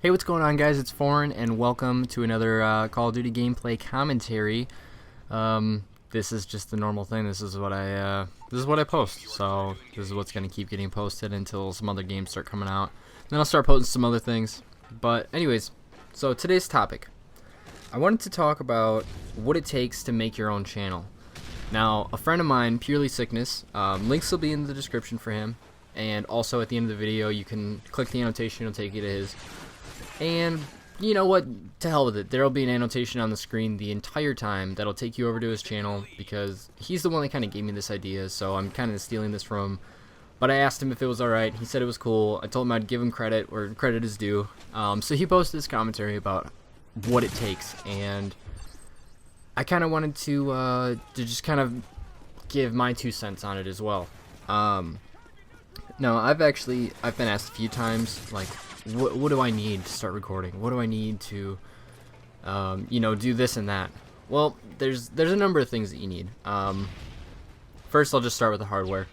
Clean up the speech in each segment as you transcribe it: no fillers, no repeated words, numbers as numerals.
Hey, what's going on, guys? It's Foreign, and welcome to another Call of Duty gameplay commentary. This is just the normal thing. This is what I post. So this is what's gonna keep getting posted until some other games start coming out. Then I'll start posting some other things. But anyways, so today's topic, I wanted to talk about what it takes to make your own channel. Now, a friend of mine, Purelysickness, links will be in the description for him, and also at the end of the video, you can click the annotation. It'll take you to his. And you know what, to hell with it. There'll be an annotation on the screen the entire time that'll take you over to his channel, because he's the one that kind of gave me this idea, so I'm kind of stealing this from him. But I asked him if it was alright. He said it was cool. I told him I'd give him credit where credit is due. So he posted this commentary about what it takes, and I kind of wanted to just kind of give my 2 cents on it as well. No, I've been asked a few times, like, what do I need to start recording? What do I need to, do this and that? Well, there's a number of things that you need. First, I'll just start with the hardware.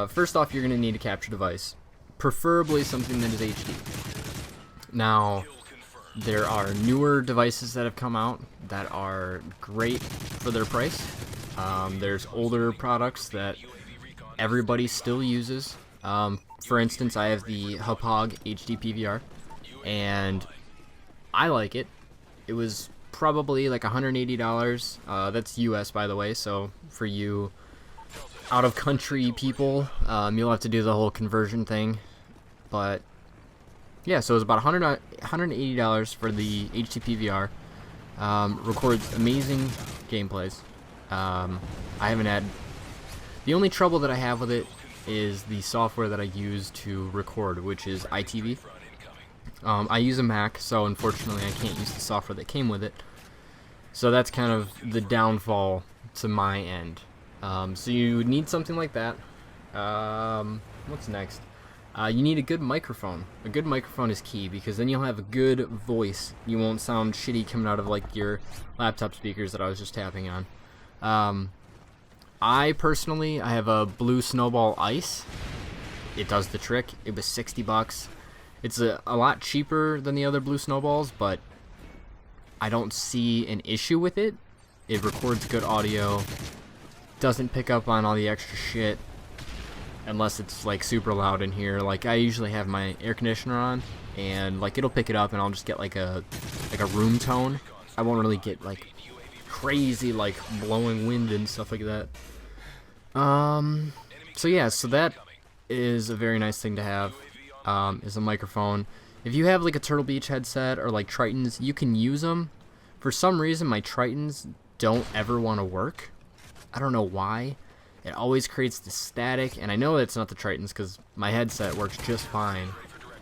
First off, you're going to need a capture device, preferably something that is HD. Now, there are newer devices that have come out that are great for their price. There's older products that everybody still uses. For instance, I have the Hauppauge HD PVR, and I like it. It was probably like $180. That's US, by the way, so for you out-of-country people, you'll have to do the whole conversion thing. But yeah, so it was about $180 for the HD PVR. Records amazing gameplays. I haven't had... The only trouble that I have with it is the software that I use to record, which is iTV. I use a Mac, so unfortunately I can't use the software that came with it. So that's kind of the downfall to my end. So you need something like that. What's next? You need a good microphone. A good microphone is key, because then you'll have a good voice. You won't sound shitty coming out of like your laptop speakers that I was just tapping on. I have a blue Snowball Ice. It does the trick. It was $60. It's a lot cheaper than the other blue Snowballs, but I don't see an issue with it. It records good audio, doesn't pick up on all the extra shit unless it's like super loud in here. Like, I usually have my air conditioner on, and like it'll pick it up, and I'll just get like a room tone. I won't really get like crazy like blowing wind and stuff like that. So yeah, so that is a very nice thing to have, is a microphone. If you have like a Turtle Beach headset or like Trittons, you can use them. For some reason, my Trittons don't ever want to work. I don't know why. It always creates the static, and I know it's not the Trittons because my headset works just fine.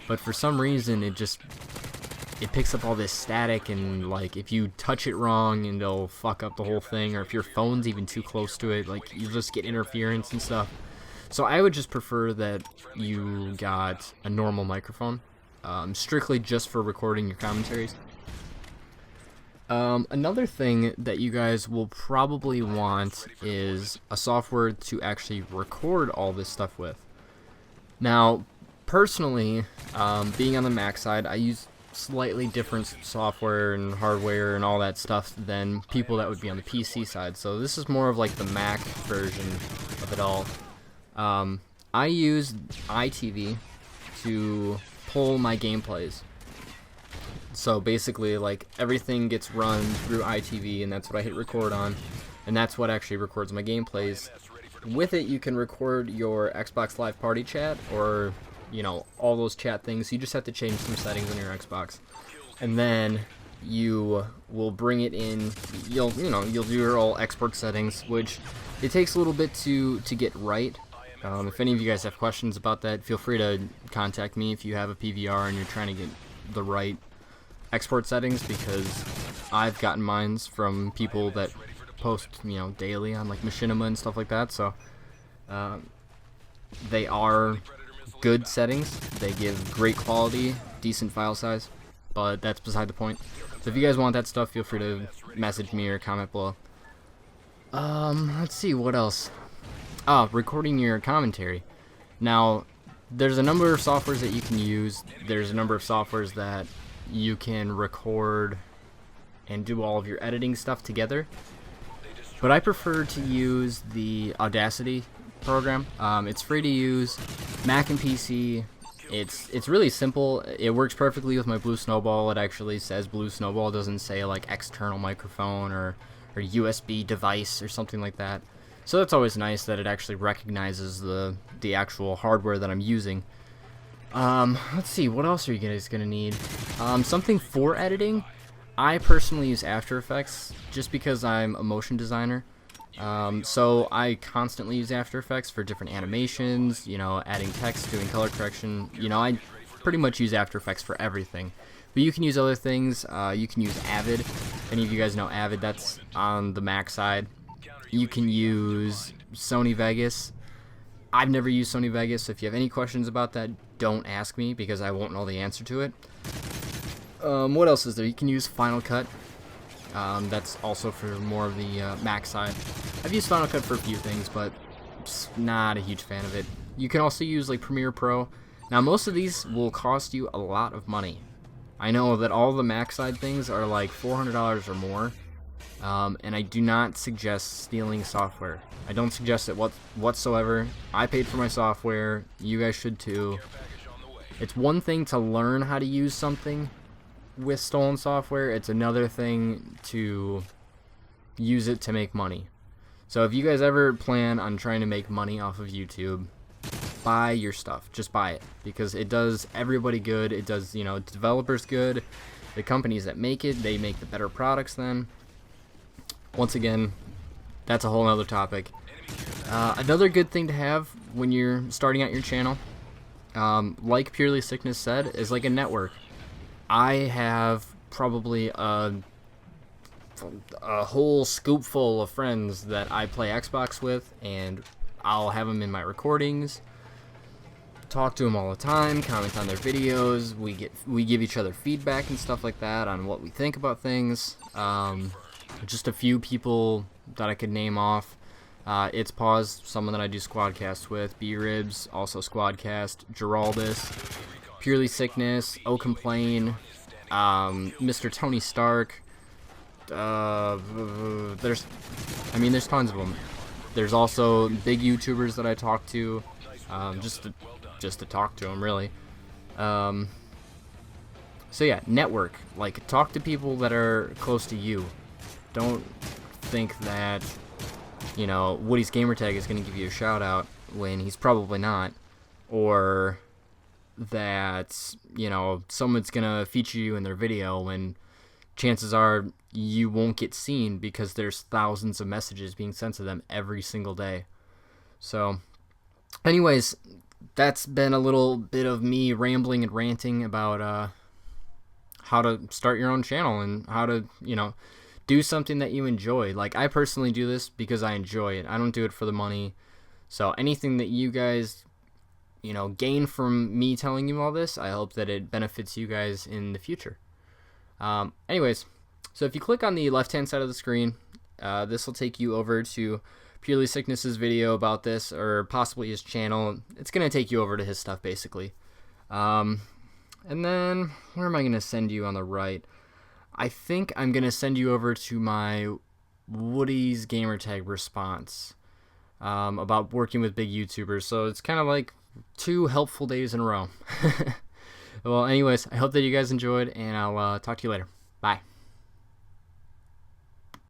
But for some reason, it picks up all this static, and like if you touch it wrong, and it'll fuck up the whole thing, or if your phone's even too close to it, like you just get interference and stuff. So I would just prefer that you got a normal microphone, strictly just for recording your commentaries. Another thing that you guys will probably want is a software to actually record all this stuff with. Now, personally, being on the Mac side, I use slightly different software and hardware and all that stuff than people that would be on the PC side. So this is more of like the Mac version of it all. I use iTV to pull my gameplays. So basically, like, everything gets run through iTV, and that's what I hit record on, and that's what actually records my gameplays. With it, you can record your Xbox Live Party chat, or all those chat things. You just have to change some settings on your Xbox, and then you will bring it in. You'll do your all export settings, which it takes a little bit to get right. If any of you guys have questions about that, feel free to contact me if you have a PVR and you're trying to get the right export settings, because I've gotten mines from people that post daily on like Machinima and stuff like that. So they are good settings. They give great quality, decent file size, but that's beside the point. So if you guys want that stuff, feel free to message me or comment below. Let's see, what else? Recording your commentary. Now, there's a number of softwares that you can use. There's a number of softwares that you can record and do all of your editing stuff together. But I prefer to use the Audacity program. It's free to use, Mac and PC. It's really simple. It works perfectly with my Blue Snowball. It actually says Blue Snowball. It doesn't say like external microphone or USB device or something like that. So that's always nice that it actually recognizes the actual hardware that I'm using. Let's see, what else are you guys gonna need? Something for editing. I personally use After Effects just because I'm a motion designer. So I constantly use After Effects for different animations, you know, adding text, doing color correction. You know, I pretty much use After Effects for everything. But you can use other things. You can use Avid. If any of you guys know Avid, that's on the Mac side. You can use Sony Vegas. I've never used Sony Vegas, so if you have any questions about that, don't ask me because I won't know the answer to it. What else is there? You can use Final Cut. That's also for more of the Mac side. I've used Final Cut for a few things, but just not a huge fan of it. You can also use like Premiere Pro. Now, most of these will cost you a lot of money. I know that all the Mac side things are like $400 or more, and I do not suggest stealing software. I don't suggest it whatsoever. I paid for my software. You guys should too. It's one thing to learn how to use something with stolen software. It's another thing to use it to make money. So if you guys ever plan on trying to make money off of YouTube, buy your stuff. Just buy it, because it does everybody good. It does, you know, developers good. The companies that make it, they make the better products then. Once again, that's a whole other topic. Another good thing to have when you're starting out your channel, like Purelysickness said, is like a network. I have probably a whole scoop full of friends that I play Xbox with, and I'll have them in my recordings, talk to them all the time, comment on their videos. We give each other feedback and stuff like that on what we think about things. Just a few people that I could name off. It's Pause, someone that I do Squadcast with, B-Ribs, also Squadcast, Geraldus, Purelysickness, Oh Complain, Mr. Tony Stark. There's tons of them. There's also big YouTubers that I talk to, just to talk to them, really. So yeah, network. Like, talk to people that are close to you. Don't think that, you know, Woody's Gamertag is going to give you a shout out when he's probably not, or that, you know, someone's going to feature you in their video when chances are you won't get seen because there's thousands of messages being sent to them every single day. So anyways, that's been a little bit of me rambling and ranting about how to start your own channel and how to, you know, do something that you enjoy. Like, I personally do this because I enjoy it. I don't do it for the money. So anything that you guys, you know, gain from me telling you all this, I hope that it benefits you guys in the future. Anyways, so if you click on the left-hand side of the screen, this will take you over to Purelysickness's video about this, or possibly his channel. It's going to take you over to his stuff, basically. And then, where am I going to send you on the right? I think I'm going to send you over to my Woody's Gamertag response about working with big YouTubers. So it's kind of like 2 helpful days in a row. Well, anyways, I hope that you guys enjoyed, and I'll talk to you later. Bye.